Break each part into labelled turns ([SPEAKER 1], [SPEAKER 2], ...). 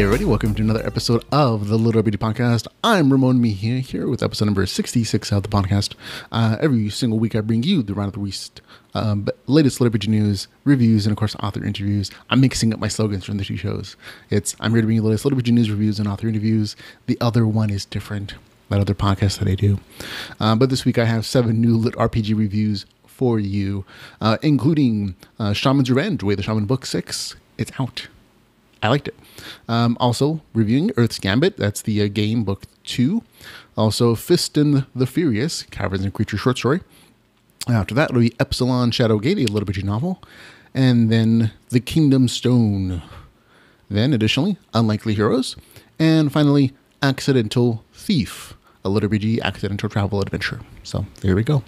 [SPEAKER 1] Yeah, ready? Welcome to another episode of the LitRPG podcast. I'm Ramon Mejia here with episode number 66 of the podcast. Every single week I bring you the round of the week, latest LitRPG news, reviews, and of course author interviews. I'm mixing up my slogans from the two shows. I'm here to bring you the latest LitRPG news, reviews, and author interviews. The other one is different, that other podcast that I do. But this week I have 7 new LitRPG reviews for you, including Shaman's Revenge, Way the Shaman Book 6. It's out. I liked it. Also, reviewing Earth's Gambit. That's the game, book 2. Also, Fistin the Furious, Caverns and Creature short story. After that, it'll be Epsilon Shadowgate, a LitRPG novel. And then The Kingdom Stone. Then, additionally, Unlikely Heroes. And finally, Accidental Thief, a LitRPG accidental travel adventure. So, there we go.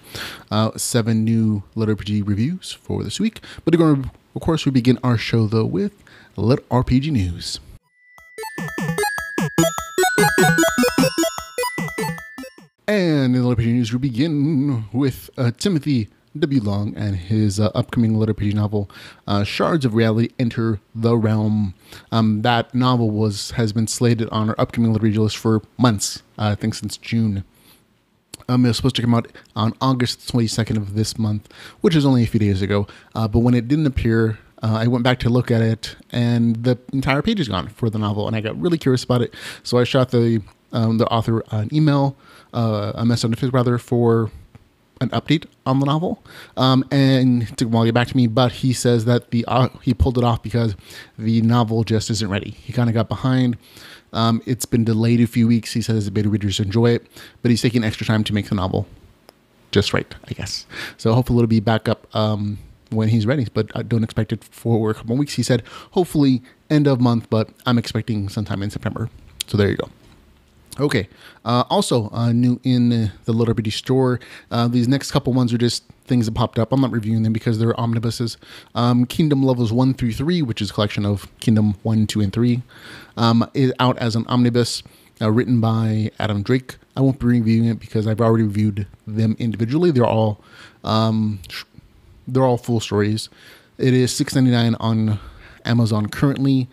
[SPEAKER 1] 7 new LitRPG reviews for this week. But of course, we begin our show, though, with LitRPG news. And in LitRPG news, we begin with Timothy W. Long and his upcoming LitRPG novel, Shards of Reality Enter the Realm. That novel has been slated on our upcoming LitRPG list for months, I think since June. It was supposed to come out on August 22nd of this month, which is only a few days ago. But when it didn't appear, I went back to look at it, and the entire page is gone for the novel, and I got really curious about it. So I shot the author an email, a message on Facebook rather, for an update on the novel, and it took a while to get back to me. But he says that he pulled it off because the novel just isn't ready. He kind of got behind. It's been delayed a few weeks. He says the beta readers enjoy it, but he's taking extra time to make the novel just right, I guess. So hopefully it'll be back up when he's ready, but I don't expect it for a couple of weeks. He said hopefully end of month, but I'm expecting sometime in September. So there you go. Okay. Also new in the LitRPG store. These next couple ones are just things that popped up. I'm not reviewing them because they're omnibuses. Kingdom Levels 1 through 3, which is a collection of Kingdom 1, 2, and 3, is out as an omnibus, written by Adam Drake. I won't be reviewing it because I've already reviewed them individually. They're all full stories. It is $6.99 on Amazon currently.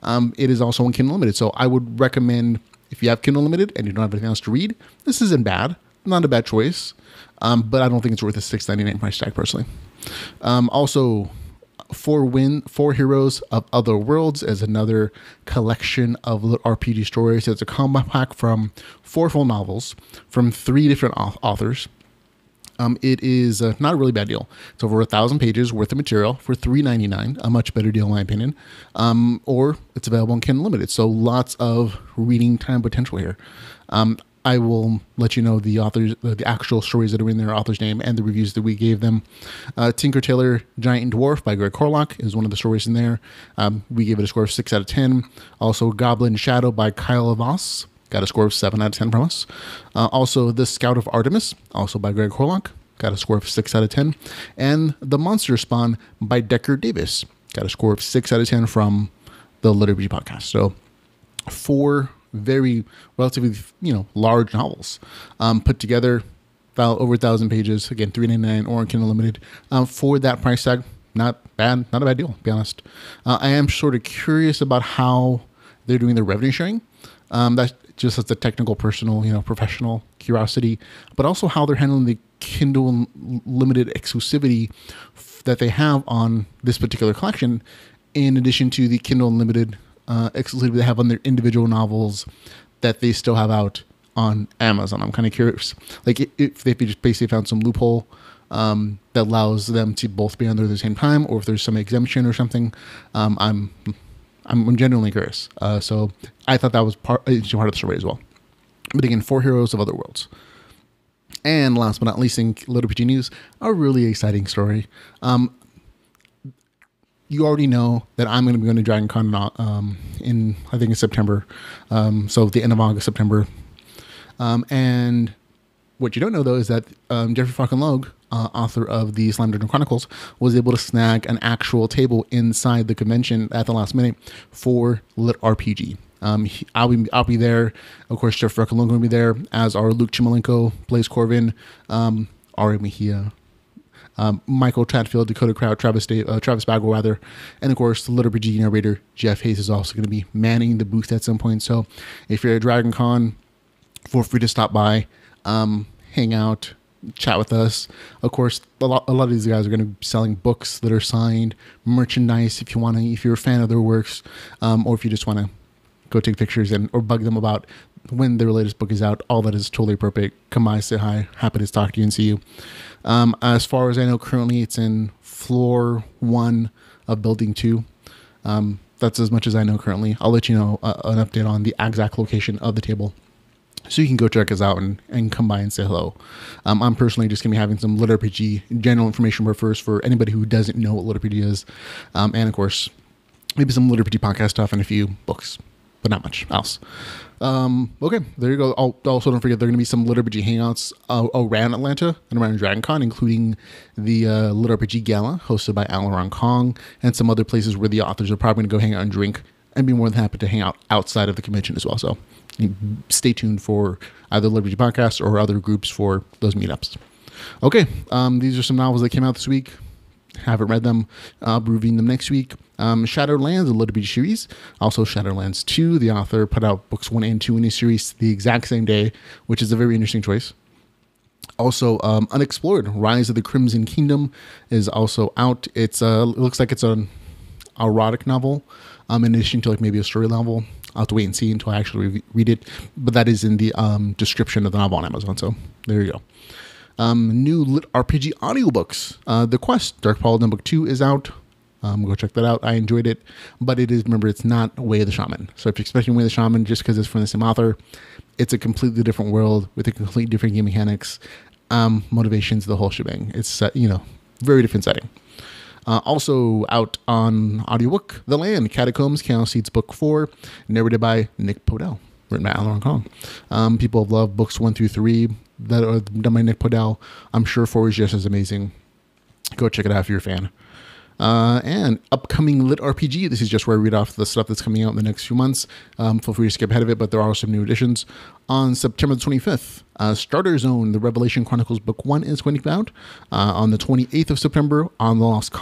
[SPEAKER 1] It is also on Kindle Unlimited. So I would recommend, if you have Kindle Unlimited and you don't have anything else to read, this isn't bad. Not a bad choice. But I don't think it's worth a $6.99 price tag personally. Also, Four Heroes of Other Worlds is another collection of RPG stories. It's a combo pack from 4 full novels from 3 different authors. It is not a really bad deal. It's over 1,000 pages worth of material for $3.99, a much better deal in my opinion. Or it's available on Kindle Unlimited. So lots of reading time potential here. I will let you know the authors, the actual stories that are in their author's name and the reviews that we gave them. Tinker Tailor Giant Dwarf by Greg Corlock is one of the stories in there. We gave it a score of 6 out of 10. Also, Goblin Shadow by Kyle Voss got a score of 7 out of 10 from us. Also, The Scout of Artemis, also by Greg Corlock, got a score of 6 out of 10. And The Monster Spawn by Decker Davis got a score of 6 out of 10 from the LitRPG podcast. So 4 very relatively, large novels put together, about over 1,000 pages. Again, $3.99 or on Kindle Unlimited for that price tag. Not bad, not a bad deal, to be honest. I am sort of curious about how they're doing their revenue sharing. That's just as a technical, personal, professional curiosity, but also how they're handling the Kindle Limited exclusivity that they have on this particular collection, in addition to the Kindle Unlimited exclusivity they have on their individual novels that they still have out on Amazon. I'm kind of curious, like if they just basically found some loophole that allows them to both be on there at the same time, or if there's some exemption or something. I'm genuinely curious. So I thought that was part of the story as well. But again, 4 Heroes of Other Worlds. And last but not least in LitRPG news, a really exciting story. You already know that I'm going to be going to Dragon Con in, I think, in September. So the end of August, September. And what you don't know, though, is that Jeffrey fucking Logue, author of the Slime Dungeon Chronicles, was able to snag an actual table inside the convention at the last minute for LitRPG. I'll be there. Of course, Jeff fucking Logue will be there, as are Luke Chimolenko, Blaze Corvin, Ramon Mejia, Michael Chatfield, Dakota Crowd, Travis Bagwell, rather. And of course, the LitRPG narrator, Jeff Hayes, is also going to be manning the booth at some point. So if you're at Dragon Con, feel free to stop by, hang out, chat with us. Of course, a lot of these guys are going to be selling books that are signed, merchandise if you're a fan of their works, or if you just want to go take pictures or bug them about when their latest book is out. All that is totally appropriate. Come by, say hi. Happy to talk to you and see you. As far as I know, currently it's in floor 1 of building 2. That's as much as I know currently. I'll let you know an update on the exact location of the table, so you can go check us out and come by and say hello. I'm personally just going to be having some LitRPG general information first for anybody who doesn't know what LitRPG is. And of course, maybe some LitRPG podcast stuff and a few books, but not much else. Okay, there you go. Also, don't forget there are going to be some LitRPG hangouts around Atlanta and around Dragon Con, including the LitRPG Gala hosted by Alaron Kong, and some other places where the authors are probably going to go hang out and drink, and be more than happy to hang out outside of the convention as well. So stay tuned for either LitRPG Podcast or other groups for those meetups. Okay, these are some novels that came out this week. Haven't read them. I'll be reviewing them next week. Shadowlands, a LitRPG series. Also Shadowlands 2. The author put out books 1 and 2 in a series the exact same day, which is a very interesting choice. Also, Unexplored, Rise of the Crimson Kingdom is also out. It looks like it's an erotic novel, in addition to like maybe a story novel. I'll have to wait and see until I actually read it. But that is in the description of the novel on Amazon. So there you go. New LitRPG audiobooks. The Quest, Dark Paladin Book 2 is out. Go check that out. I enjoyed it. But remember, it's not Way of the Shaman. So if you're expecting Way of the Shaman just because it's from the same author, it's a completely different world with a completely different game mechanics, motivations, the whole shebang. It's, very different setting. Also out on audiobook, The Land, Catacombs, Chaos Seeds Book 4, narrated by Nick Podell, written by Alaron Kong. People have loved books 1 through 3 that are done by Nick Podell. I'm sure 4 is just as amazing. Go check it out if you're a fan. And upcoming LitRPG. This is just where I read off the stuff that's coming out in the next few months. Feel free to skip ahead of it, but there are some new additions. On September the 25th, Starter Zone, The Revelation Chronicles Book 1 is going to be out. On the 28th of September, on the Lost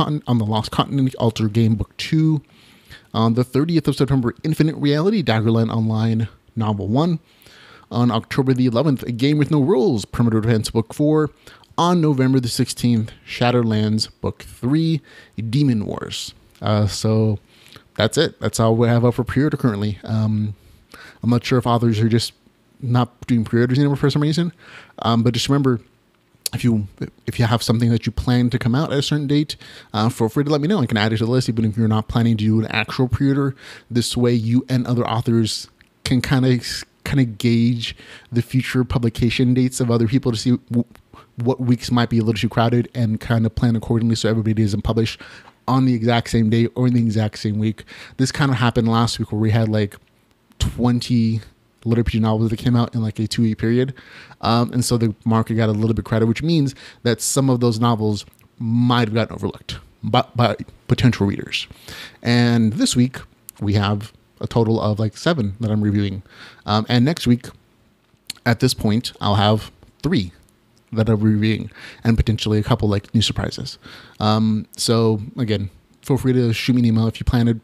[SPEAKER 1] Continent, Alter Game Book 2. On the 30th of September, Infinite Reality, Daggerland Online, Novel 1. On October the 11th, A Game with No Rules, Perimeter Defense Book 4. On November the 16th, Shadowlands Book 3, Demon Wars. So that's it. That's all we have up for pre-order currently. I'm not sure if authors are just not doing pre-orders anymore for some reason. But just remember, if you have something that you plan to come out at a certain date, feel free to let me know. I can add it to the list, even if you're not planning to do an actual pre-order. This way you and other authors can kind of gauge the future publication dates of other people to see what weeks might be a little too crowded and kind of plan accordingly so everybody doesn't publish on the exact same day or in the exact same week. This kind of happened last week where we had like 20 LitRPG novels that came out in like a 2-week period. And so the market got a little bit crowded, which means that some of those novels might have gotten overlooked by potential readers. And this week we have a total of like 7 that I'm reviewing. And next week, at this point, I'll have 3 that I'm reviewing and potentially a couple like new surprises. So again, feel free to shoot me an email if you plan to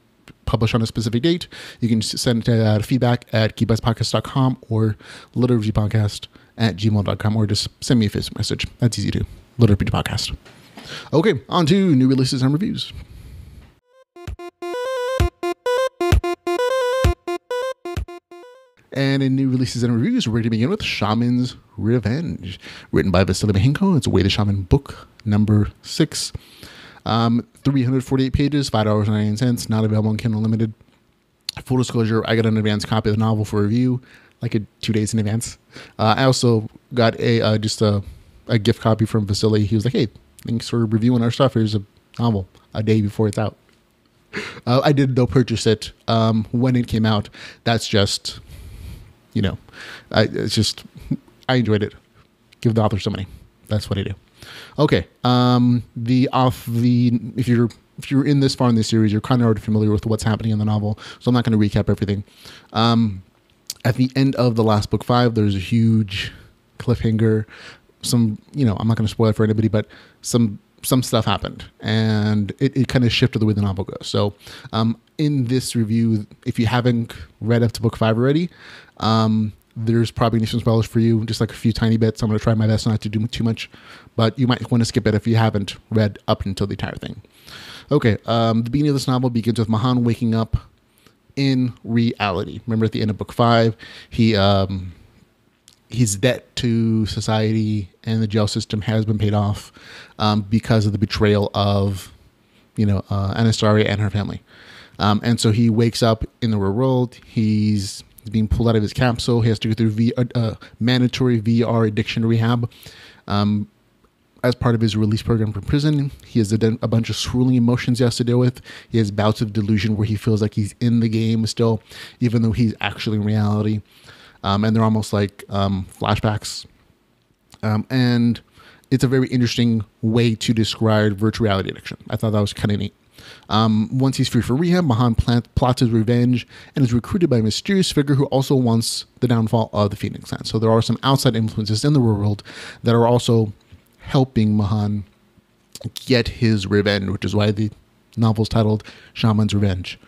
[SPEAKER 1] publish on a specific date. You can send feedback at geekbuzzpodcast.com or litrpgpodcast@gmail.com, or just send me a Facebook message. That's easy too. LitRPG Podcast. Okay, on to new releases and reviews. And in new releases and reviews, we're going to begin with Shaman's Revenge, written by Vasily Mahenko. It's Way the Shaman book number 6. 348 pages, $5.99, not available on Kindle Unlimited. Full disclosure, I got an advance copy of the novel for review, like 2 days in advance. I also got a gift copy from Vasily. He was like, hey, thanks for reviewing our stuff. Here's a novel a day before it's out. I did, though, purchase it when it came out. That's just... I enjoyed it. Give the author some money. That's what I do. Okay. If you're in this far in this series, you're kind of already familiar with what's happening in the novel, so I'm not going to recap everything. At the end of the last book 5, there's a huge cliffhanger. I'm not going to spoil it for anybody, but some some stuff happened, and it kind of shifted the way the novel goes. So in this review, if you haven't read up to book 5 already, there's probably some spoilers for you, just like a few tiny bits. I'm going to try my best not to do too much, but you might want to skip it if you haven't read up until the entire thing. Okay, the beginning of this novel begins with Mahan waking up in reality. Remember, at the end of book 5, his debt to society and the jail system has been paid off because of the betrayal of, Anastasia and her family. And so he wakes up in the real world. He's being pulled out of his capsule. He has to go through mandatory VR addiction rehab. As part of his release program from prison, he has a bunch of swirling emotions he has to deal with. He has bouts of delusion where he feels like he's in the game still, even though he's actually in reality. And they're almost like flashbacks. And it's a very interesting way to describe virtual reality addiction. I thought that was kind of neat. Once he's free from rehab, Mahan plots his revenge and is recruited by a mysterious figure who also wants the downfall of the Phoenix Clan. So there are some outside influences in the world that are also helping Mahan get his revenge, which is why the novel is titled Shaman's Revenge.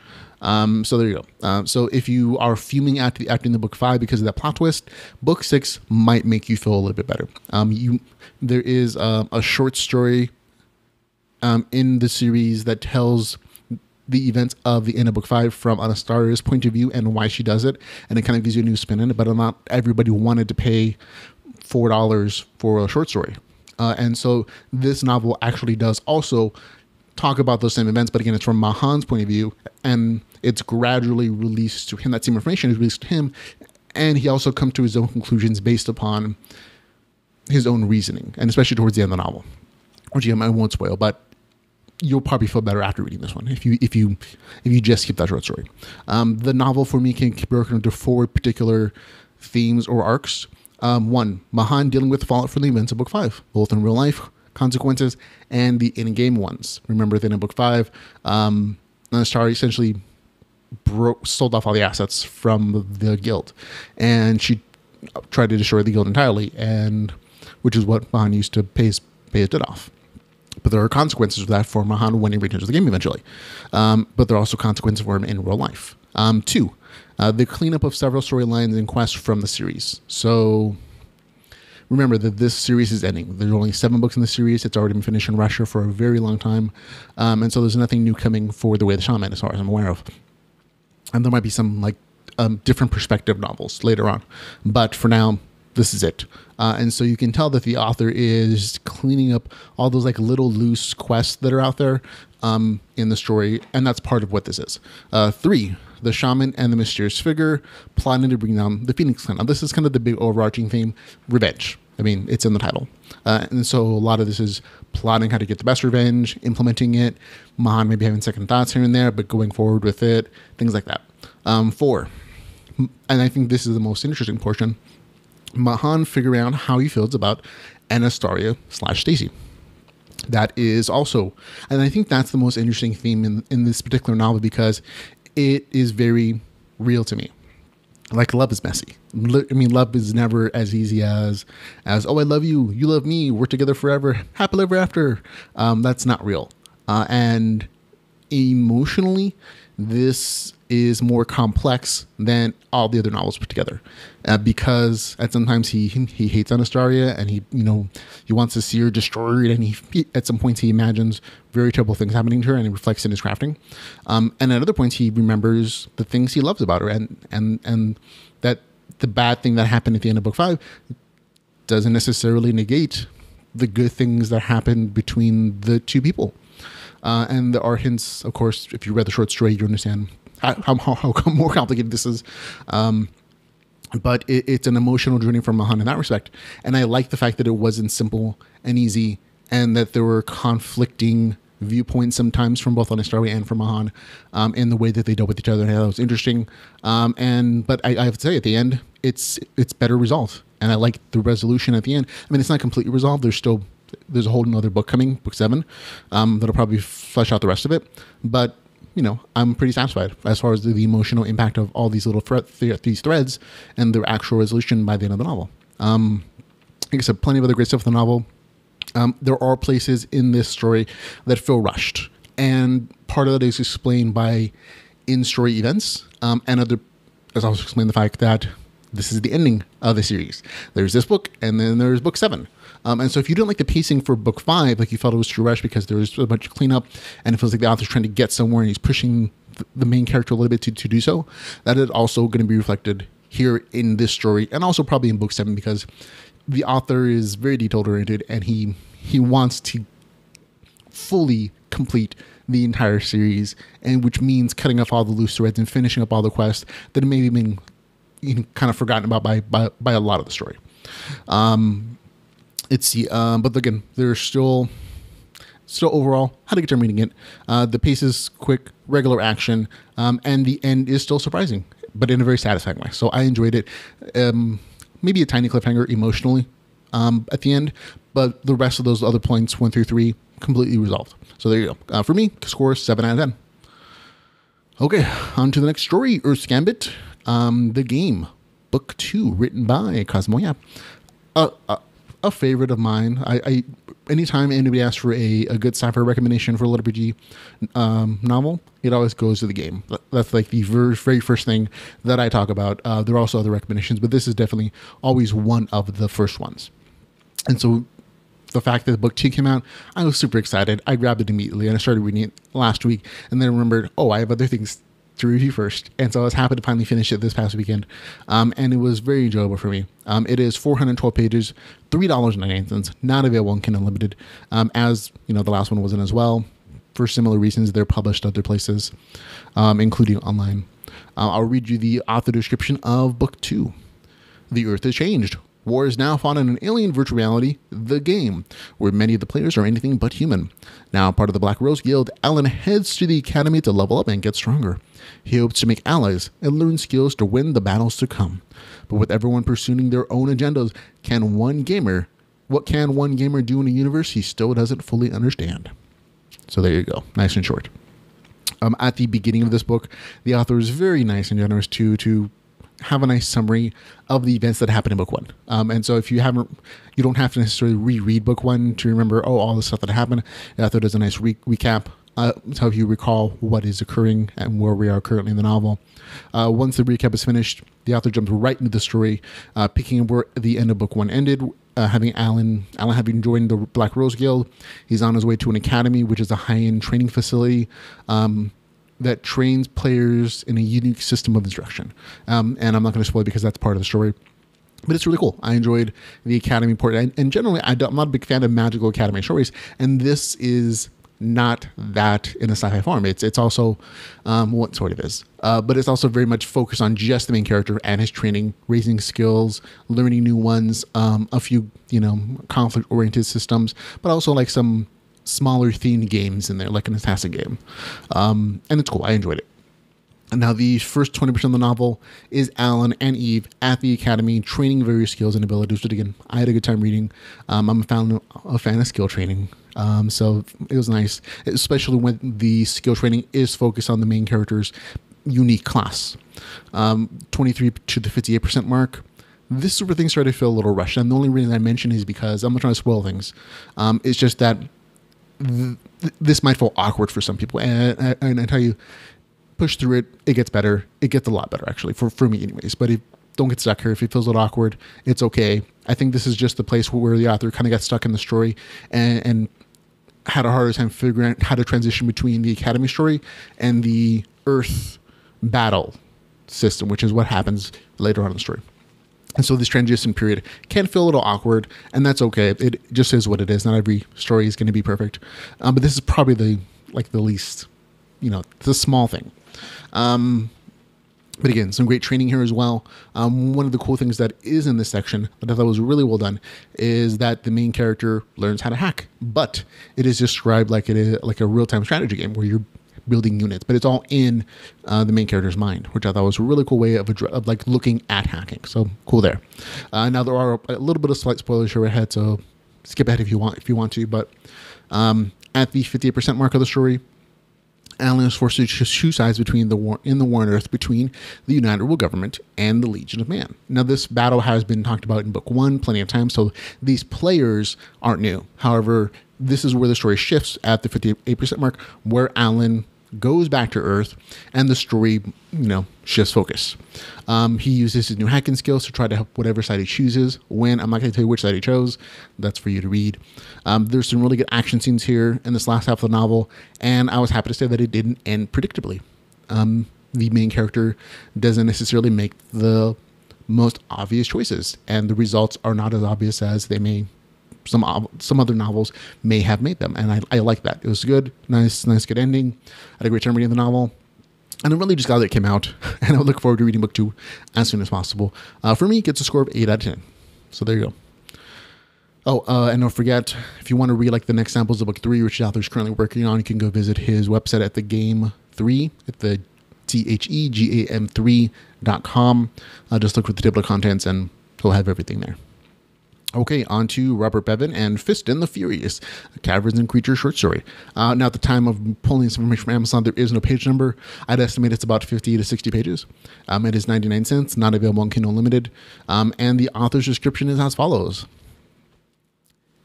[SPEAKER 1] So there you go. So if you are fuming after the book 5 because of that plot twist, book 6 might make you feel a little bit better. There is a short story in the series that tells the events of the end of book 5 from Anastasia's point of view and why she does it, and it kind of gives you a new spin in it. But not everybody wanted to pay $4 for a short story, and so this novel actually does also talk about those same events, but again, it's from Mahan's point of view, and it's gradually released to him. That same information is released to him, and he also comes to his own conclusions based upon his own reasoning, and especially towards the end of the novel, which I won't spoil, but you'll probably feel better after reading this one if you just skip that short story. The novel for me can be broken into 4 particular themes or arcs. 1, Mahan dealing with the fallout from the events of book 5, both in real life consequences and the in-game ones. Remember, at the end of book 5, Anastasia essentially sold off all the assets from the guild, and she tried to destroy the guild entirely, and which is what Mahan used to pay his debt off. But there are consequences for that for Mahan when he returns to the game eventually. But there are also consequences for him in real life. 2, the cleanup of several storylines and quests from the series. So remember that this series is ending. There's only 7 books in the series. It's already been finished in Russia for a very long time. And so there's nothing new coming for The Way of the Shaman as far as I'm aware of. And there might be some different perspective novels later on. But for now, this is it. And so you can tell that the author is cleaning up all those little loose quests that are out there in the story. And that's part of what this is. 3, the shaman and the mysterious figure plotting to bring down the Phoenix Clan. Now, this is kind of the big overarching theme, revenge. I mean, it's in the title. And so a lot of this is plotting how to get the best revenge, implementing it, Mahan maybe having second thoughts here and there, but going forward with it, things like that. 4, and I think this is the most interesting portion, Mahan figuring out how he feels about Anastasia / Stacy. That is also, and I think that's the most interesting theme in this particular novel because it is very real to me. Love is messy. I mean, love is never as easy as oh, I love you, you love me, we're together forever, happily ever after. That's not real. And emotionally, this is more complex than all the other novels put together, because at sometimes he hates Anastasia and he wants to see her destroyed, and he at some points he imagines very terrible things happening to her, and it reflects in his crafting. And at other points he remembers the things he loves about her, and that the bad thing that happened at the end of book 5 doesn't necessarily negate the good things that happened between the two people. And there are hints, of course, if you read the short story, you understand how more complicated this is. But it's an emotional journey for Mahan in that respect. And I like the fact that it wasn't simple and easy, and that there were conflicting viewpoints sometimes from both Anastasia and from Mahan in the way that they dealt with each other. And that was interesting. But I have to say, at the end, it's better resolved. And I like the resolution at the end. I mean, it's not completely resolved. There's a whole another book coming, book 7, that'll probably flesh out the rest of it. But, I'm pretty satisfied as far as the emotional impact of all these little these threads and their actual resolution by the end of the novel. Like I said, plenty of other great stuff in the novel. There are places in this story that feel rushed, and part of that is explained by in-story events, and other, as I was explaining, the fact that this is the ending of the series. There's this book, and then there's book 7. And so if you didn't like the pacing for book 5, like you felt it was too rushed because there was a bunch of cleanup, and it feels like the author's trying to get somewhere and he's pushing the main character a little bit to do so, that is also going to be reflected here in this story, and also probably in book 7, because the author is very detailed oriented, and he wants to fully complete the entire series, and which means cutting off all the loose threads and finishing up all the quests that may have been kind of forgotten about by a lot of the story. But again, there's still overall had a good time reading it. The pace is quick, regular action, and the end is still surprising, but in a very satisfying way. So I enjoyed it. Maybe a tiny cliffhanger emotionally at the end, but the rest of those other points, 1 through 3, completely resolved. So there you go. For me, score 7 out of 10. Okay, on to the next story, Earth's Gambit, the game, book 2, written by Cosmoya. A favorite of mine. I anytime anybody asks for a good sci-fi recommendation for a LitRPG novel, it always goes to the game. That's like the very first thing that I talk about. There are also other recommendations, but this is definitely always one of the first ones. And so the fact that book 2 came out, I was super excited. I grabbed it immediately and I started reading it last week, and then remembered, I have other things to review first. And so I was happy to finally finish it this past weekend. And it was very enjoyable for me. It is 412 pages, $3.99, not available in Kindle Unlimited, as the last one wasn't as well. For similar reasons, they're published other places, including online. I'll read you the author description of book 2. The Earth has changed. War is now fought in an alien virtual reality, the game, where many of the players are anything but human. Now part of the Black Rose Guild, Alan heads to the academy to level up and get stronger. He hopes to make allies and learn skills to win the battles to come. But with everyone pursuing their own agendas, what can one gamer do in a universe he still doesn't fully understand? So there you go. Nice and short. At the beginning of this book, the author is very nice and generous to have a nice summary of the events that happened in book 1. And so if you don't have to necessarily reread book 1 to remember, all the stuff that happened. The author does a nice recap to help you recall what is occurring and where we are currently in the novel. Once the recap is finished, the author jumps right into the story, picking up where the end of book 1 ended, having Alan having joined the Black Rose Guild. He's on his way to an academy, which is a high-end training facility, that trains players in a unique system of instruction. And I'm not going to spoil it because that's part of the story. But it's really cool. I enjoyed the academy part. And generally, I'm not a big fan of magical academy stories. And this is not that in a sci-fi form. It's also what sort of is. But it's also very much focused on just the main character and his training, raising skills, learning new ones, a few, conflict-oriented systems, but also like some smaller themed games in there, like an assassin game. And it's cool. I enjoyed it. And now the first 20% of the novel is Alan and Eve at the academy training various skills and abilities. But again, I had a good time reading. I'm a fan of skill training. So it was nice, especially when the skill training is focused on the main character's unique class. 23 to the 58% mark. This sort of thing started to feel a little rushed. And the only reason I mention is because I'm not trying to spoil things. It's just that this might feel awkward for some people, and I tell you, push through it. It gets better. It gets a lot better, actually, for me anyways. But don't get stuck here. If it feels a little awkward, it's okay. I think this is just the place where the author kind of got stuck in the story and had a harder time figuring out how to transition between the academy story and the Earth battle system, which is what happens later on in the story. And so this transition period can feel a little awkward, and that's okay. It just is what it is. Not every story is going to be perfect. But this is probably the least, it's a small thing. But again, some great training here as well. One of the cool things that is in this section that I thought was really well done is that the main character learns how to hack, but it is described like it is like a real-time strategy game where you're building units, but it's all in the main character's mind, which I thought was a really cool way of like looking at hacking. So cool there. Now there are a little bit of slight spoilers here ahead, so skip ahead if you want to. But at the 58% mark of the story, Alan is forced to choose sides between the war on Earth between the United World Government and the Legion of Man. Now, this battle has been talked about in Book 1 plenty of times, so these players aren't new. However, this is where the story shifts at the 58% mark, where Alan goes back to Earth, and the story, shifts focus. He uses his new hacking skills to try to help whatever side he chooses win. I'm not going to tell you which side he chose. That's for you to read. There's some really good action scenes here in this last half of the novel, and I was happy to say that it didn't end predictably. The main character doesn't necessarily make the most obvious choices, and the results are not as obvious as they may some other novels may have made them, and I like that. It was good, nice, good ending. I had a great time reading the novel, and I'm really just glad that it came out, and I would look forward to reading book 2 as soon as possible. For me, it gets a score of 8 out of 10. So there you go. Oh, and don't forget, if you want to read like the next samples of book 3, which the author is currently working on, you can go visit his website at the Game 3 at the THEGAM3.com. Just look for the table of contents, and he'll have everything there. Okay, on to Robert Bevan and Fistin the Furious, a Caverns and Creatures short story. Now, at the time of pulling this information from Amazon, there is no page number. I'd estimate it's about 50 to 60 pages. It is 99 cents, not available on Kindle Unlimited. And the author's description is as follows.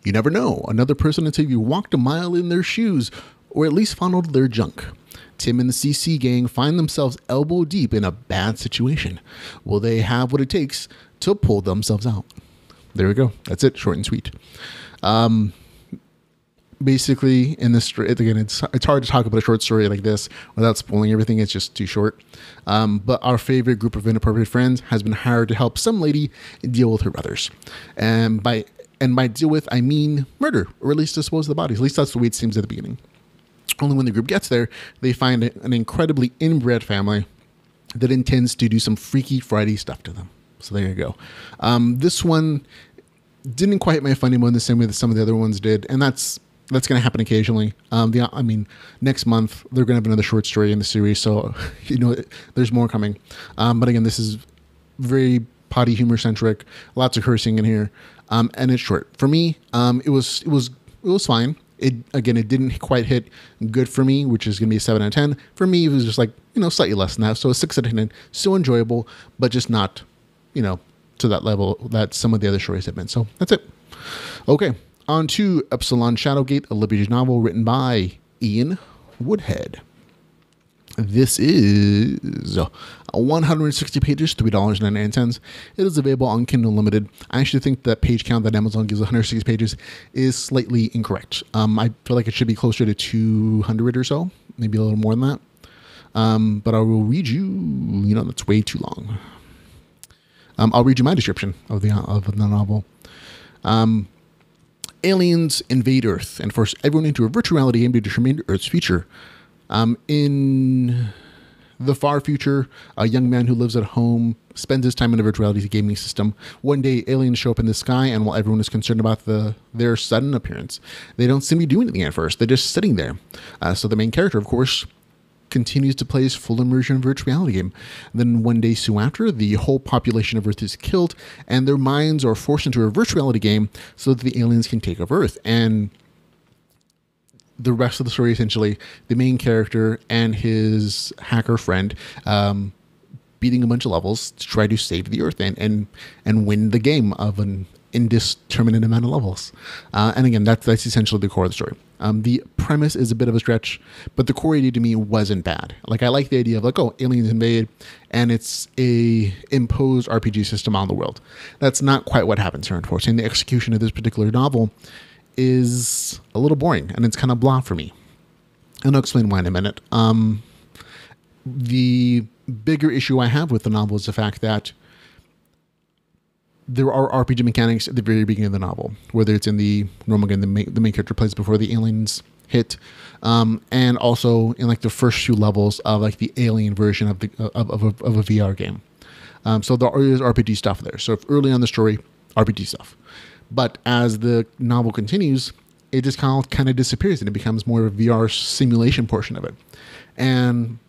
[SPEAKER 1] You never know another person until you walked a mile in their shoes, or at least funneled their junk. Tim and the CC gang find themselves elbow deep in a bad situation. Will they have what it takes to pull themselves out? There we go. That's it. Short and sweet. Basically, in this, again, it's hard to talk about a short story like this without spoiling everything. It's just too short. But our favorite group of inappropriate friends has been hired to help some lady deal with her brothers. And by deal with, I mean murder, or at least dispose of the bodies. At least that's the way it seems at the beginning. Only when the group gets there, they find an incredibly inbred family that intends to do some Freaky Friday stuff to them. So there you go. This one didn't quite hit my funny bone the same way that some of the other ones did, and that's going to happen occasionally. Next month they're going to have another short story in the series, so there's more coming. But again, this is very potty humor centric, lots of cursing in here, and it's short. For me, it was fine. It didn't quite hit good for me, which is going to be a 7 out of 10. For me, it was just like slightly less than that, so a 6 out of 10. Still enjoyable, but just not to that level that some of the other stories have been. So that's it. Okay, on to Epsilon Shadowgate, a LitRPG novel written by Ian Woodhead. This is 160 pages, $3.99. It is available on Kindle Unlimited. I actually think that page count that Amazon gives 160 pages is slightly incorrect. I feel like it should be closer to 200 or so, maybe a little more than that. But I will read you, that's way too long. I'll read you my description of the novel. Aliens invade Earth and force everyone into a virtual reality game to determine Earth's future. In the far future, a young man who lives at home spends his time in a virtual reality gaming system. One day, aliens show up in the sky, and while everyone is concerned about their sudden appearance, they don't seem to be doing anything at first. They're just sitting there. So the main character, of course, continues to play his full immersion virtual reality game. Then one day soon after, the whole population of Earth is killed, and their minds are forced into a virtual reality game so that the aliens can take over Earth. And the rest of the story, essentially, the main character and his hacker friend beating a bunch of levels to try to save the Earth and win the game of an indeterminate amount of levels. And again, that's essentially the core of the story. The premise is a bit of a stretch, but the core idea to me wasn't bad. Like, I like the idea of aliens invade, and it's a imposed RPG system on the world. That's not quite what happens here, unfortunately. The execution of this particular novel is a little boring, and it's kind of blah for me. And I'll explain why in a minute. The bigger issue I have with the novel is the fact that there are RPG mechanics at the very beginning of the novel, whether it's in the normal game the main character plays before the aliens hit, and also in like the first few levels of like the alien version of a VR game. So there is RPG stuff there. So if early on the story, RPG stuff. But as the novel continues, it just kind of disappears, and it becomes more of a VR simulation portion of it. And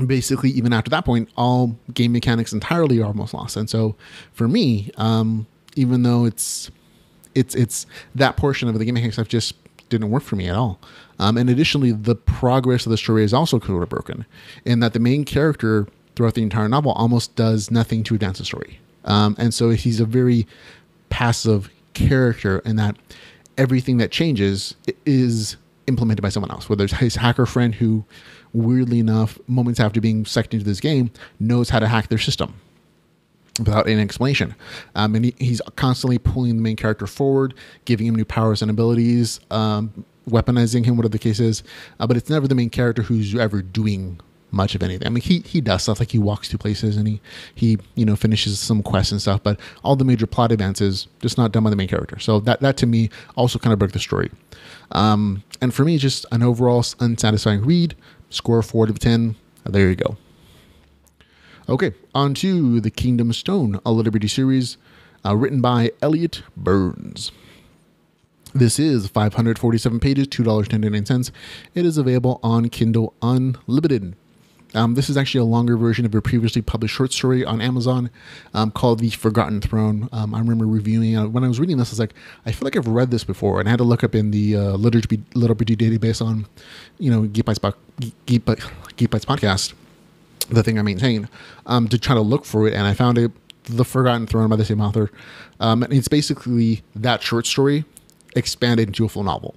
[SPEAKER 1] basically, even after that point, all game mechanics entirely are almost lost. And so for me, even though it's that portion of the game mechanics stuff just didn't work for me at all. And additionally, the progress of the story is also sort of broken in that the main character throughout the entire novel almost does nothing to advance the story. And so he's a very passive character in that everything that changes is implemented by someone else, whether it's his hacker friend who, weirdly enough, moments after being sucked into this game, knows how to hack their system without any explanation. And he's constantly pulling the main character forward, giving him new powers and abilities, weaponizing him, whatever the case is. But it's never the main character who's ever doing much of anything. I mean, he does stuff like he walks to places and he finishes some quests and stuff, but all the major plot advances just not done by the main character. So that to me also kind of broke the story. And for me, just an overall unsatisfying read. Score 4 out of 10. There you go. Okay, on to The Kingdom Stone, a LitRPG series written by Elliot Burns. This is 547 pages, $2.99. It is available on Kindle Unlimited. This is actually a longer version of a previously published short story on Amazon called The Forgotten Throne. I remember reviewing it. When I was reading this, I was like, I feel like I've read this before. And I had to look up in the LitRPG database on, Geek Bytes Podcast, the thing I maintain, to try to look for it. And I found it, The Forgotten Throne by the same author. And it's basically that short story expanded into a full novel.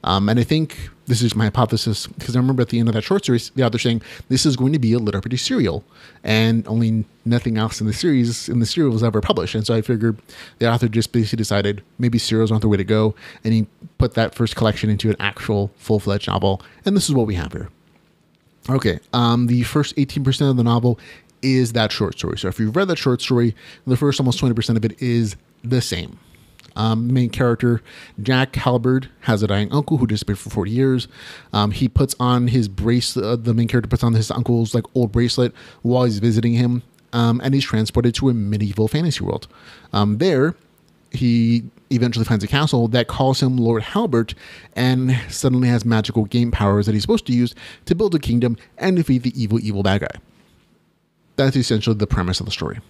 [SPEAKER 1] And I think this is my hypothesis because I remember at the end of that short series, the author saying this is going to be a LitRPG serial, and only nothing else in the serial was ever published. And so I figured the author just basically decided maybe serials aren't the way to go, and he put that first collection into an actual full-fledged novel. And this is what we have here. Okay, the first 18% of the novel is that short story. So if you've read that short story, the first almost 20% of it is the same. The main character, Jack Halberd, has a dying uncle who disappeared for 40 years. He puts on his bracelet. The main character puts on his uncle's old bracelet while he's visiting him, and he's transported to a medieval fantasy world. There, he eventually finds a castle that calls him Lord Halbert, and suddenly has magical game powers that he's supposed to use to build a kingdom and defeat the evil bad guy. That's essentially the premise of the story.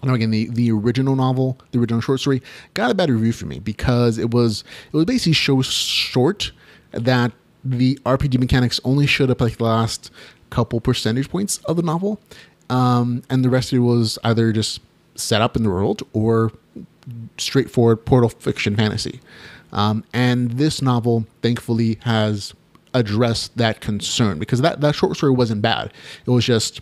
[SPEAKER 1] Now, again, the original novel, the original short story, got a bad review from me because it was basically so short that the RPG mechanics only showed up like the last couple percentage points of the novel, and the rest of it was either just set up in the world or straightforward portal fiction fantasy. And this novel, thankfully, has addressed that concern because that short story wasn't bad. It was just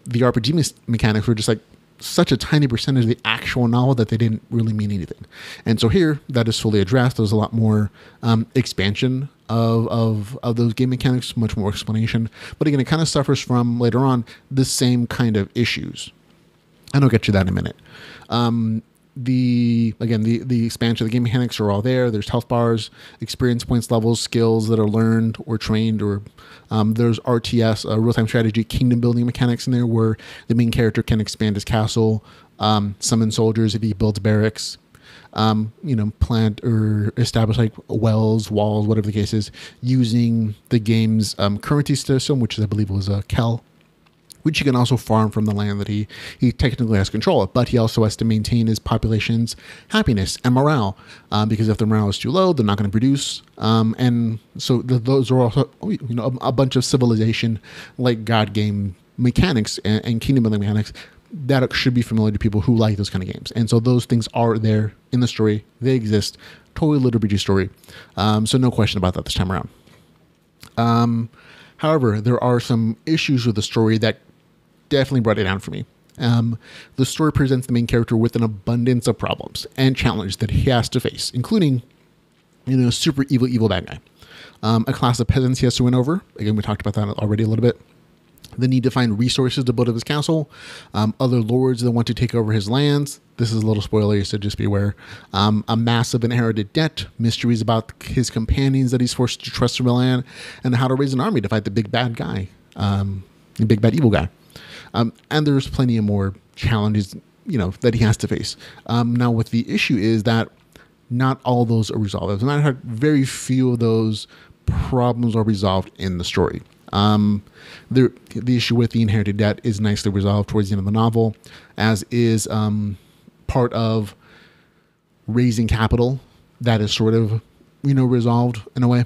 [SPEAKER 1] the RPG mechanics were just like such a tiny percentage of the actual novel that they didn't really mean anything. And so here, that is fully addressed. There's a lot more expansion of those game mechanics, much more explanation. But again, it kind of suffers from, later on, the same kind of issues. And I'll get to that in a minute. The expansion of the game mechanics are all there. There's health bars, experience points, levels, skills that are learned or trained, or there's RTS, real-time strategy, kingdom building mechanics in there where the main character can expand his castle, summon soldiers if he builds barracks, plant or establish wells, walls, whatever the case is, using the game's currency system, which I believe was Kel, which he can also farm from the land that he technically has control of, but he also has to maintain his population's happiness and morale, because if the morale is too low, they're not going to produce. And so those are also a bunch of civilization like God game mechanics and kingdom building mechanics that should be familiar to people who like those kind of games. And so those things are there in the story. They exist. Totally LitRPG story. So no question about that this time around. However, there are some issues with the story that definitely brought it down for me. The story presents the main character with an abundance of problems and challenges that he has to face, including, super evil bad guy. A class of peasants he has to win over. Again, we talked about that already a little bit. The need to find resources to build up his castle. Other lords that want to take over his lands. This is a little spoilery, so just be aware. A massive inherited debt. Mysteries about his companions that he's forced to trust from the land. And how to raise an army to fight the big bad guy. The big bad evil guy. And there's plenty of more challenges, that he has to face. Now, what the issue is that not all those are resolved. As a matter of fact, very few of those problems are resolved in the story. The issue with the inherited debt is nicely resolved towards the end of the novel, as is part of raising capital that is sort of resolved in a way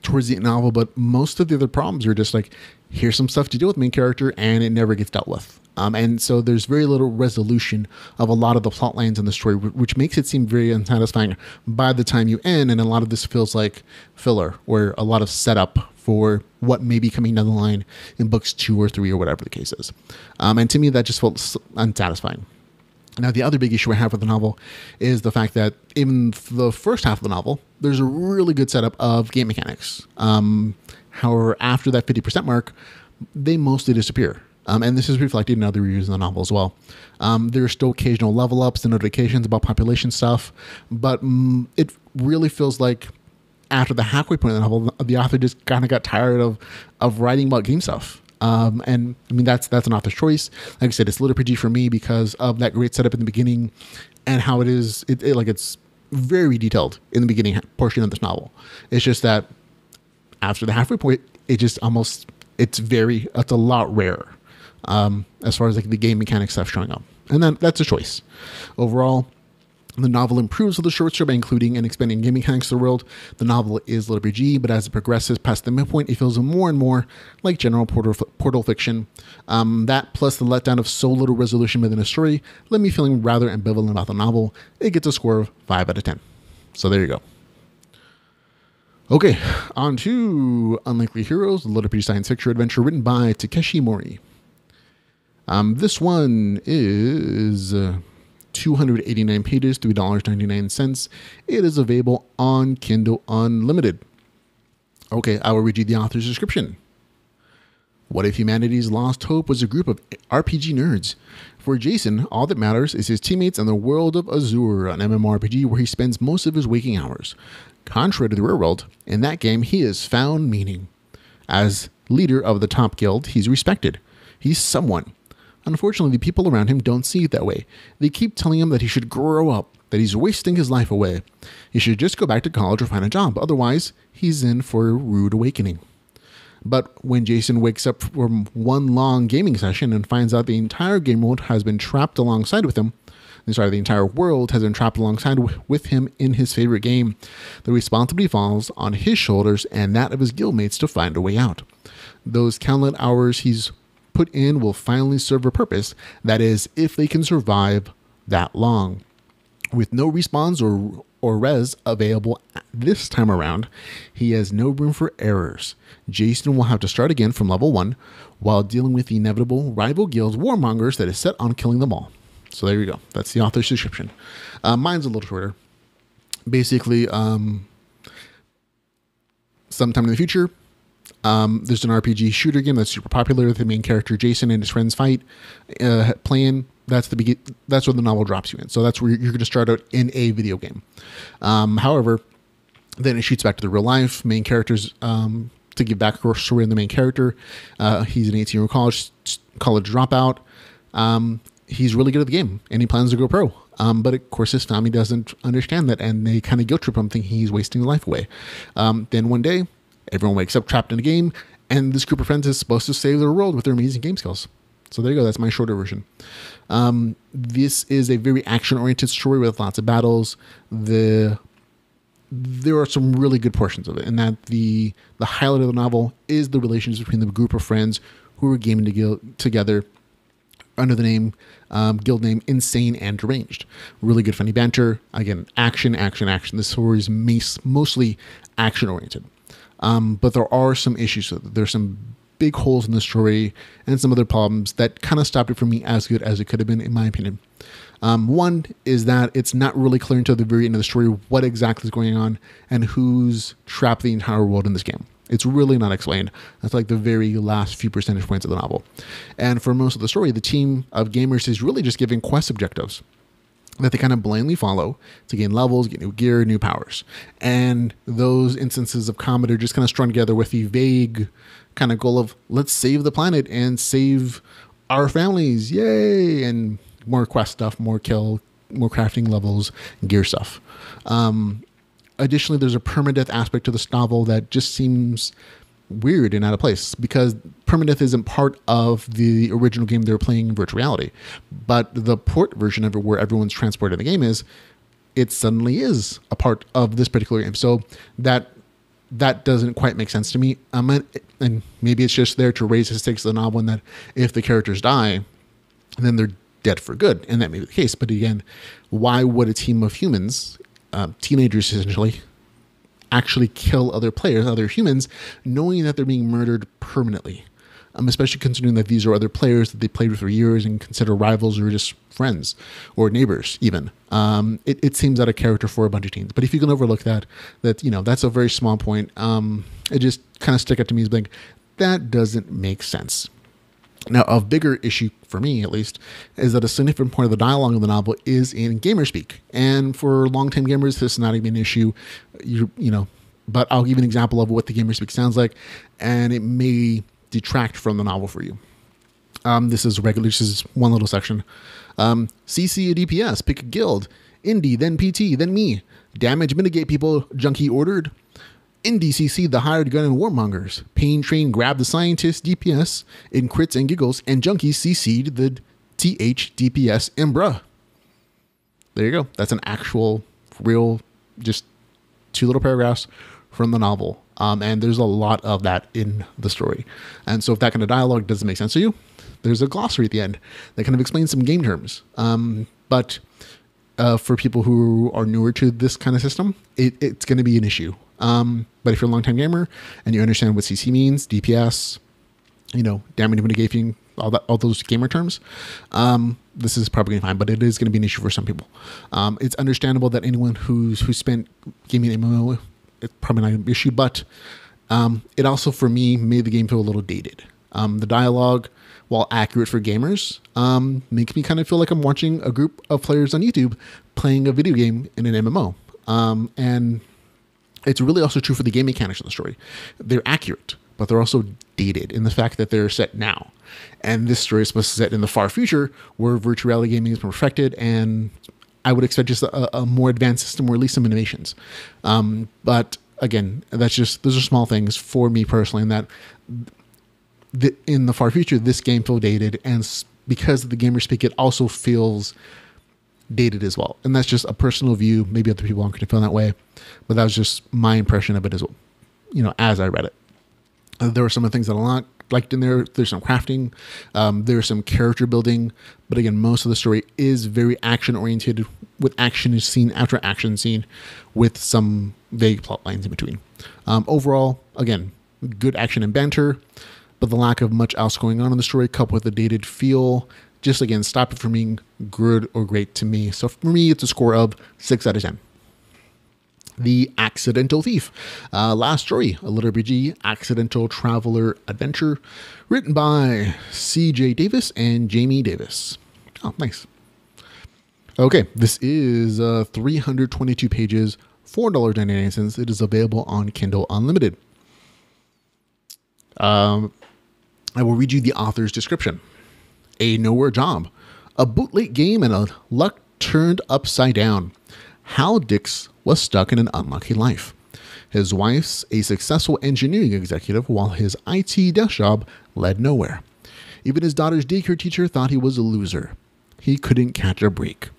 [SPEAKER 1] towards the novel, but most of the other problems are just like, here's some stuff to deal with main character, and it never gets dealt with. And so there's very little resolution of a lot of the plot lines in the story, which makes it seem very unsatisfying by the time you end. And a lot of this feels like filler, or a lot of setup for what may be coming down the line in books 2 or 3 or whatever the case is. And to me, that just felt unsatisfying. Now, the other big issue I have with the novel is the fact that in the first half of the novel, there's a really good setup of game mechanics. However, after that 50% mark, they mostly disappear. And this is reflected in other reviews in the novel as well. There are still occasional level ups and notifications about population stuff, but it really feels like after the halfway point of the novel, the author just kind of got tired of writing about game stuff. And I mean, that's an author's choice. Like I said, it's LitRPG for me because of that great setup in the beginning and how it's very detailed in the beginning portion of this novel. It's just that after the halfway point, it's a lot rarer. As far as like the game mechanic stuff showing up, and then that's a choice. Overall, the novel improves with the short story by including and expanding game mechanics to the world. The novel is LitRPG, but as it progresses past the midpoint, it feels more and more like general portal fiction. That plus the letdown of so little resolution within a story left me feeling rather ambivalent about the novel. It gets a score of 5 out of 10. So there you go. Okay, on to Unlikely Heroes, the LitRPG science fiction adventure written by Takeshi Mori. This one is 289 pages, $3.99. It is available on Kindle Unlimited. Okay, I will read you the author's description. What if humanity's lost hope was a group of RPG nerds? For Jason, all that matters is his teammates and the world of Azure, an MMORPG where he spends most of his waking hours. Contrary to the real world, in that game he has found meaning. As leader of the top guild, he's respected. He's someone. Unfortunately, the people around him don't see it that way. They keep telling him that he should grow up, that he's wasting his life away. He should just go back to college or find a job. Otherwise, he's in for a rude awakening. But when Jason wakes up from one long gaming session and finds out the entire game world has been trapped alongside with him, the entire world has been trapped alongside with him in his favorite game, the responsibility falls on his shoulders and that of his guildmates to find a way out. Those countless hours he's put in will finally serve a purpose, that is, if they can survive that long. With no respawns or res available this time around, he has no room for errors. Jason will have to start again from level 1 while dealing with the inevitable rival guild warmongers that is set on killing them all. So there you go. That's the author's description. Mine's a little shorter. Basically, sometime in the future, there's an RPG shooter game that's super popular. The main character Jason and his friends fight, playing. That's where the novel drops you in. So that's where you're going to start out in a video game. However, then it shoots back to the real life. Main characters, to give back a story on the main character, he's an 18-year-old college dropout. He's really good at the game, and he plans to go pro. But of course, his family doesn't understand that, and they kind of guilt trip him, thinking he's wasting his life away. Then one day, everyone wakes up trapped in a game, and this group of friends is supposed to save their world with their amazing game skills. So there you go. That's my shorter version. This is a very action-oriented story with lots of battles. There are some really good portions of it, and that the highlight of the novel is the relations between the group of friends who are gaming together under the guild name Insane and Deranged. Really good funny banter. Again, action. This story is mostly action-oriented. But there are some issues with it. There's some big holes in the story and some other problems that kind of stopped it from being as good as it could have been, in my opinion. One is that it's not really clear until the very end of the story what exactly is going on and who's trapped the entire world in this game. It's really not explained. That's like the very last few percentage points of the novel. And for most of the story, the team of gamers is really just given quest objectives that they kind of blindly follow to gain levels, get new gear, new powers. And those instances of combat are just kind of strung together with the vague kind of goal of, let's save the planet and save our families, yay! And more quest stuff, more kill, more crafting levels, gear stuff. Additionally, there's a permadeath aspect to this novel that just seems weird and out of place, because permadeath isn't part of the original game they were playing in virtual reality. But the port version of it, where everyone's transported in the game, it suddenly is a part of this particular game. So that doesn't quite make sense to me. And maybe it's just there to raise the stakes of the novel, and that if the characters die, then they're dead for good, and that may be the case. But again, why would a team of humans, teenagers essentially, actually kill other players, other humans, knowing that they're being murdered permanently? Especially considering that these are other players that they played with for years and consider rivals or just friends or neighbors even. It seems out of character for a bunch of teens. But if you can overlook that, that's a very small point. It just kind of stuck out to me as being, that doesn't make sense. Now, a bigger issue, for me at least, is that a significant point of the dialogue of the novel is in gamer speak. And for longtime gamers, this is not even an issue, but I'll give you an example of what the gamer speak sounds like, and it may detract from the novel for you. This is one little section. CC a DPS, pick a guild. Indie, then PT, then me. Damage mitigate people, Junkie ordered. Indie CC the hired gun and warmongers. Pain train grab the scientist DPS in crits and giggles, and Junkie CC'd the TH DPS and bruh. There you go. That's an actual, real, just 2 little paragraphs from the novel. And there's a lot of that in the story. And so if that kind of dialogue doesn't make sense to you, there's a glossary at the end that kind of explains some game terms. But for people who are newer to this kind of system, it's going to be an issue. But if you're a longtime gamer and you understand what CC means, DPS, damage mitigating, all those gamer terms, this is probably going to be fine, but it is going to be an issue for some people. It's understandable that anyone who's spent gaming MMO, it's probably not an issue, but it also, for me, made the game feel a little dated. The dialogue, while accurate for gamers, makes me kind of feel like I'm watching a group of players on YouTube playing a video game in an MMO. And it's really also true for the game mechanics of the story. They're accurate, but they're also dated in the fact that they're set now. And this story is supposed to set in the far future where virtual reality gaming has been perfected, and I would expect just a more advanced system or at least some innovations. But again, those are small things for me personally, in that in the far future, this game feels dated, and because of the gamer speak, it also feels dated as well. And that's just a personal view. Maybe other people aren't going to feel that way, but that was just my impression of it as well, as I read it. There were some of the things that I liked in there. There's some crafting, there's some character building, but again, most of the story is very action oriented, with action scene after action scene, with some vague plot lines in between. Overall, again, good action and banter, but the lack of much else going on in the story, coupled with the dated feel, just again, stop it from being good or great to me. So for me, it's a score of 6 out of 10. The Accidental Thief. Last story, a LitRPG Accidental Traveler Adventure, written by CJ Davis and Jamie Davis. Oh, nice. Okay, this is 322 pages, $4.99. It is available on Kindle Unlimited. I will read you the author's description. A nowhere job, a bootleg game, and a luck turned upside down. Hal Dix was stuck in an unlucky life. His wife's a successful engineering executive, while his IT desk job led nowhere. Even his daughter's daycare teacher thought he was a loser. He couldn't catch a break.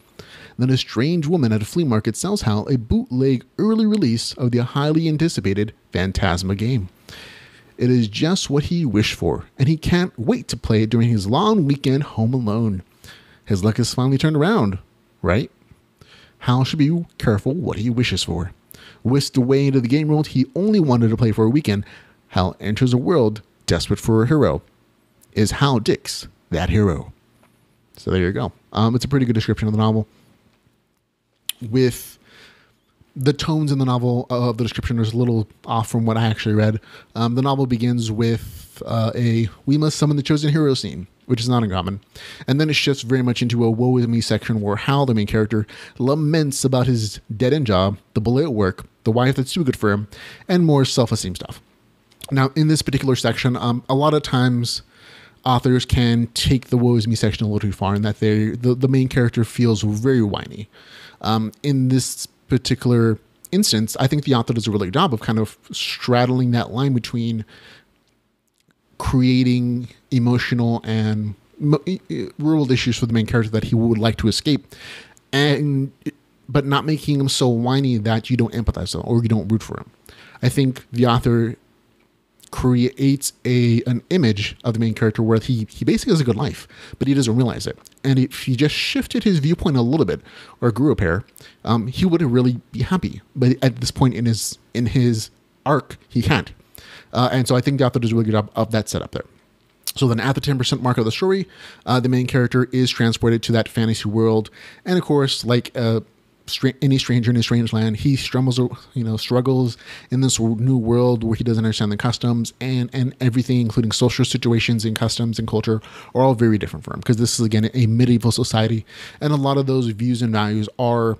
[SPEAKER 1] Then a strange woman at a flea market sells Hal a bootleg early release of the highly anticipated Phantasma game. It is just what he wished for, and he can't wait to play it during his long weekend home alone. His luck has finally turned around, right? Hal should be careful what he wishes for. Whisked away into the game world he only wanted to play for a weekend, Hal enters a world desperate for a hero. Is Hal Dix that hero? So there you go. It's a pretty good description of the novel. With the tones in the novel of the description is a little off from what I actually read. The novel begins with we must summon the chosen hero scene, which is not uncommon. And then it shifts very much into a woe is me section where Hal, the main character, laments about his dead-end job, the bully at work, the wife that's too good for him, and more self-esteem stuff. Now, in this particular section, a lot of times authors can take the woe is me section a little too far, in that the main character feels very whiny. In this particular instance, I think the author does a really good job of kind of straddling that line between creating emotional and real issues for the main character that he would like to escape, and but not making him so whiny that you don't empathize with him or you don't root for him. I think the author creates an image of the main character where he basically has a good life, but he doesn't realize it. And if he just shifted his viewpoint a little bit or grew a pair, he would really be happy. But at this point in his arc, he can't. And so I think the author does a really good job of that setup there. So then at the 10% mark of the story, the main character is transported to that fantasy world. And of course, like any stranger in a strange land, he struggles in this new world where he doesn't understand the customs and everything, including social situations and customs and culture, are all very different for him, because this is, again, a medieval society, and a lot of those views and values are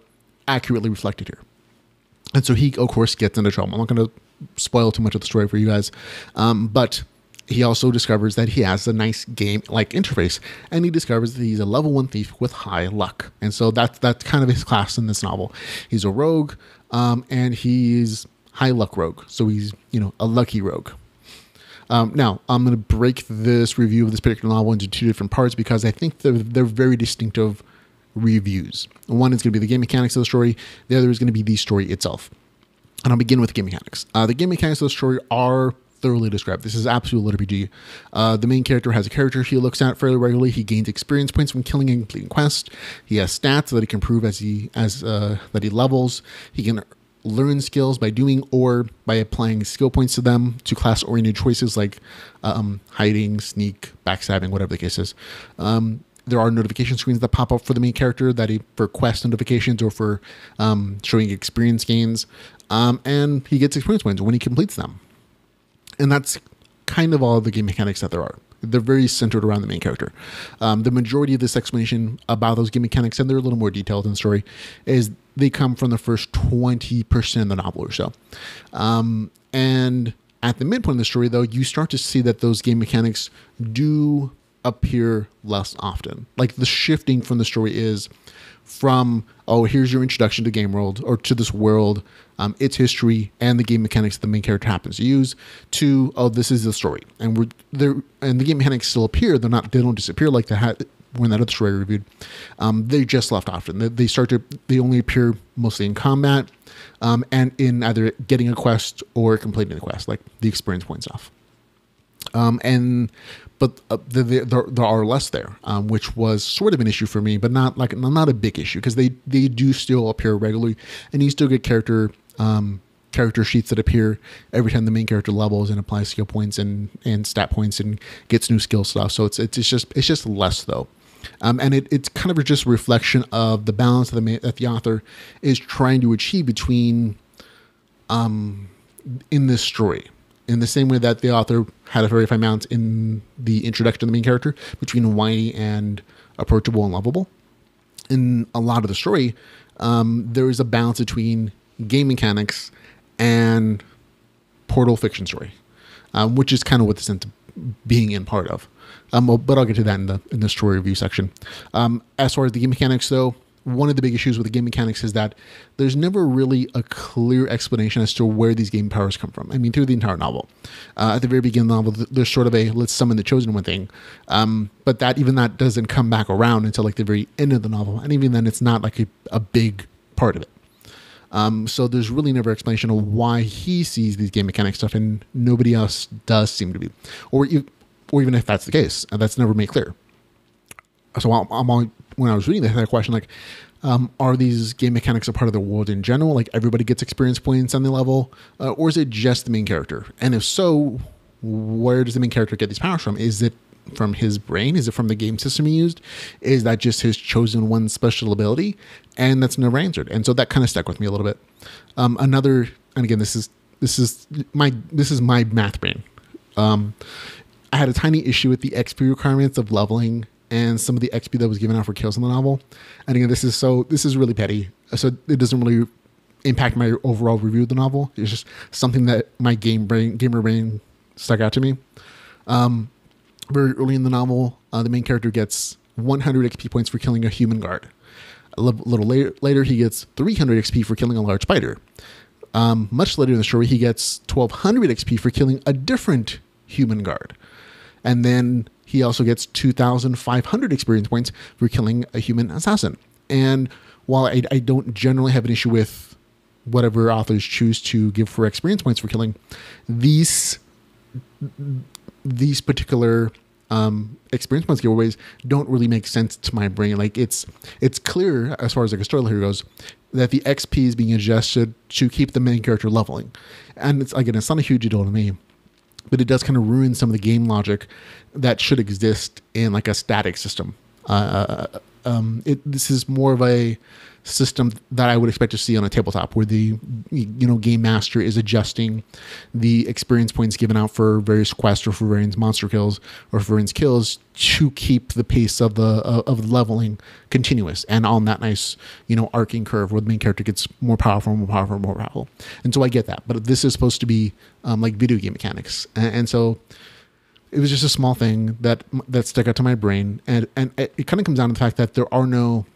[SPEAKER 1] accurately reflected here. And so he, of course, gets into trouble. I'm not going to spoil too much of the story for you guys, but he also discovers that he has a nice game-like interface, and he discovers that he's a level 1 thief with high luck. And so that's kind of his class in this novel. He's a rogue, and he's high luck rogue. So he's, a lucky rogue. Now, I'm going to break this review of this particular novel into two different parts, because I think they're very distinctive reviews. One is going to be the game mechanics of the story. The other is going to be the story itself. And I'll begin with the game mechanics. The game mechanics of the story are thoroughly described. This is absolute LitRPG. The main character has a character he looks at fairly regularly. He gains experience points from killing and completing quests. He has stats that he can improve as he levels. He can learn skills by doing or by applying skill points to them to class-oriented choices like hiding, sneak, backstabbing, whatever the case is. There are notification screens that pop up for the main character for quest notifications or for showing experience gains. And he gets experience points when he completes them. And that's kind of all the game mechanics that there are. They're very centered around the main character. The majority of this explanation about those game mechanics, and they're a little more detailed in the story, is they come from the first 20% of the novel or so. And at the midpoint of the story, though, you start to see that those game mechanics do appear less often. Like, the shifting from the story is from, here's your introduction to game world, or to this world, its history and the game mechanics that the main character happens to use, to, this is the story. And we're there, and the game mechanics still appear. They don't disappear like they had when that other story I reviewed. They just left often. They only appear mostly in combat, and in either getting a quest or completing the quest, like the experience point stuff. But there are less there, which was sort of an issue for me, but not a big issue, because they do still appear regularly, and you still get character sheets that appear every time the main character levels and applies skill points and stat points and gets new skill stuff. So it's just less though, and it's kind of just a reflection of the balance that the author is trying to achieve between in this story. In the same way that the author had a very fine balance in the introduction to the main character between whiny and approachable and lovable. In a lot of the story, there is a balance between game mechanics and portal fiction story, which is kind of what this ends up being in part of. But I'll get to that in the story review section. As far as the game mechanics, though, one of the big issues with the game mechanics is that there's never really a clear explanation as to where these game powers come from. I mean, through the entire novel. At the very beginning of the novel, there's sort of a let's summon the chosen one thing. But that doesn't come back around until like the very end of the novel. And even then, it's not like a big part of it. So there's really never explanation of why he sees these game mechanic stuff and nobody else does seem to be. Or even if that's the case, that's never made clear. So when I was reading that, I had a question like, are these game mechanics a part of the world in general? Like everybody gets experience points on the level? Or is it just the main character? And if so, where does the main character get these powers from? Is it from his brain? Is it from the game system he used? Is that just his chosen one special ability? And that's never answered. And so that kind of stuck with me a little bit. And again, this is my math brain. I had a tiny issue with the XP requirements of leveling and some of the XP that was given out for kills in the novel. And again, this is really petty. So it doesn't really impact my overall review of the novel. It's just something that my gamer brain stuck out to me. Very early in the novel, the main character gets 100 XP points for killing a human guard. A little later, he gets 300 XP for killing a large spider. Much later in the story, he gets 1200 XP for killing a different human guard. And then he also gets 2,500 experience points for killing a human assassin. And while I don't generally have an issue with whatever authors choose to give for experience points for killing, these particular experience points giveaways don't really make sense to my brain. Like it's clear as far as like a story here goes that the XP is being adjusted to keep the main character leveling, and it's not a huge deal to me, but it does kind of ruin some of the game logic that should exist in like a static system. This is more of a system that I would expect to see on a tabletop, where the game master is adjusting the experience points given out for various quests or for various monster kills or for various kills to keep the pace of the leveling continuous and on that nice arcing curve where the main character gets more powerful, more powerful, more powerful. And so I get that, but this is supposed to be like video game mechanics, and so it was just a small thing that stuck out to my brain, and it kind of comes down to the fact that there are no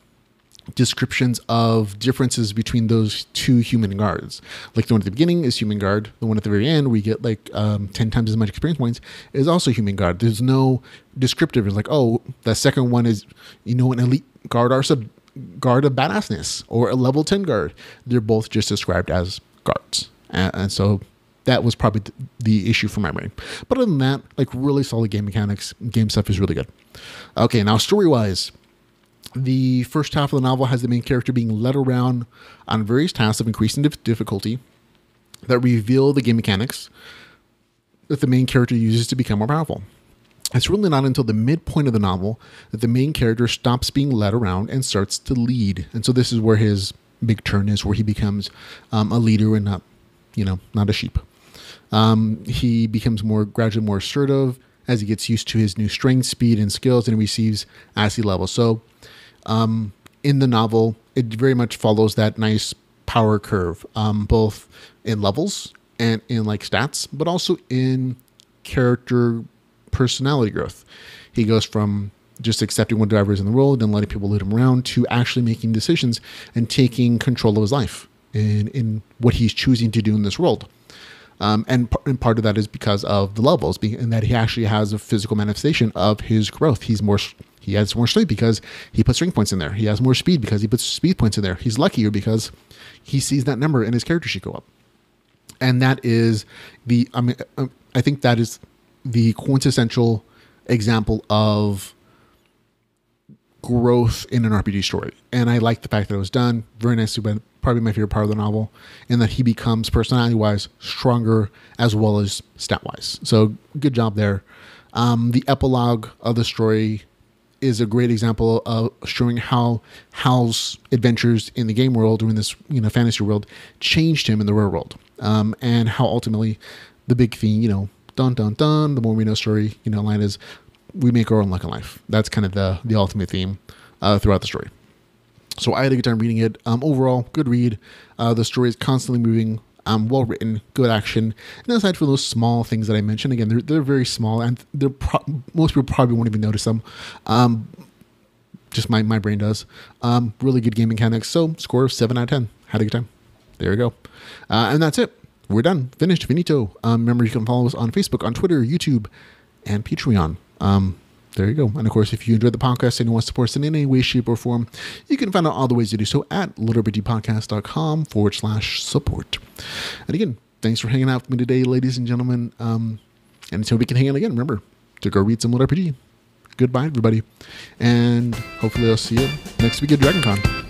[SPEAKER 1] descriptions of differences between those two human guards. Like the one at the beginning is human guard. The one at the very end, we get like 10 times as much experience points, is also human guard. There's no descriptive. It's like, oh, the second one is, an elite guard or guard of badassness, or a level 10 guard. They're both just described as guards. And so that was probably the issue for my brain. But other than that, like really solid game mechanics, game stuff is really good. Okay, now story-wise, the first half of the novel has the main character being led around on various tasks of increasing difficulty that reveal the game mechanics that the main character uses to become more powerful. It's really not until the midpoint of the novel that the main character stops being led around and starts to lead. And so this is where his big turn is, where he becomes a leader and not a sheep. He becomes gradually more assertive as he gets used to his new strength, speed, and skills, and he receives as he levels. So in the novel, it very much follows that nice power curve, both in levels and in like stats, but also in character personality growth. He goes from just accepting whatever is in the world and letting people lead him around to actually making decisions and taking control of his life in what he's choosing to do in this world. And part of that is because of the levels, and that he actually has a physical manifestation of his growth. He has more strength because he puts strength points in there. He has more speed because he puts speed points in there. He's luckier because he sees that number in his character sheet go up. And that is I think that is the quintessential example of growth in an RPG story. And I like the fact that it was done very nicely, but probably my favorite part of the novel, and that he becomes personality-wise stronger as well as stat-wise. So good job there. The epilogue of the story is a great example of showing how Hal's adventures in the game world, or in this fantasy world, changed him in the real world, and how ultimately the big theme, dun dun dun, the more we know story, line is, we make our own luck in life. That's kind of the ultimate theme throughout the story. So I had a good time reading it. Overall, good read. The story is constantly moving, well written, good action. And aside from those small things that I mentioned, again, they're very small, and most people probably won't even notice them. Just my brain does. Really good game mechanics. So score of 7 out of 10. Had a good time. There we go. And that's it. We're done. Finished. Finito. Remember, you can follow us on Facebook, on Twitter, YouTube, and Patreon. There you go. And of course, if you enjoyed the podcast and you want to support us in any way, shape, or form, you can find out all the ways to do so at litrpgpodcast.com/support. And again, thanks for hanging out with me today, ladies and gentlemen. And until we can hang out again, remember to go read some LitRPG. Goodbye, everybody. And hopefully I'll see you next week at DragonCon.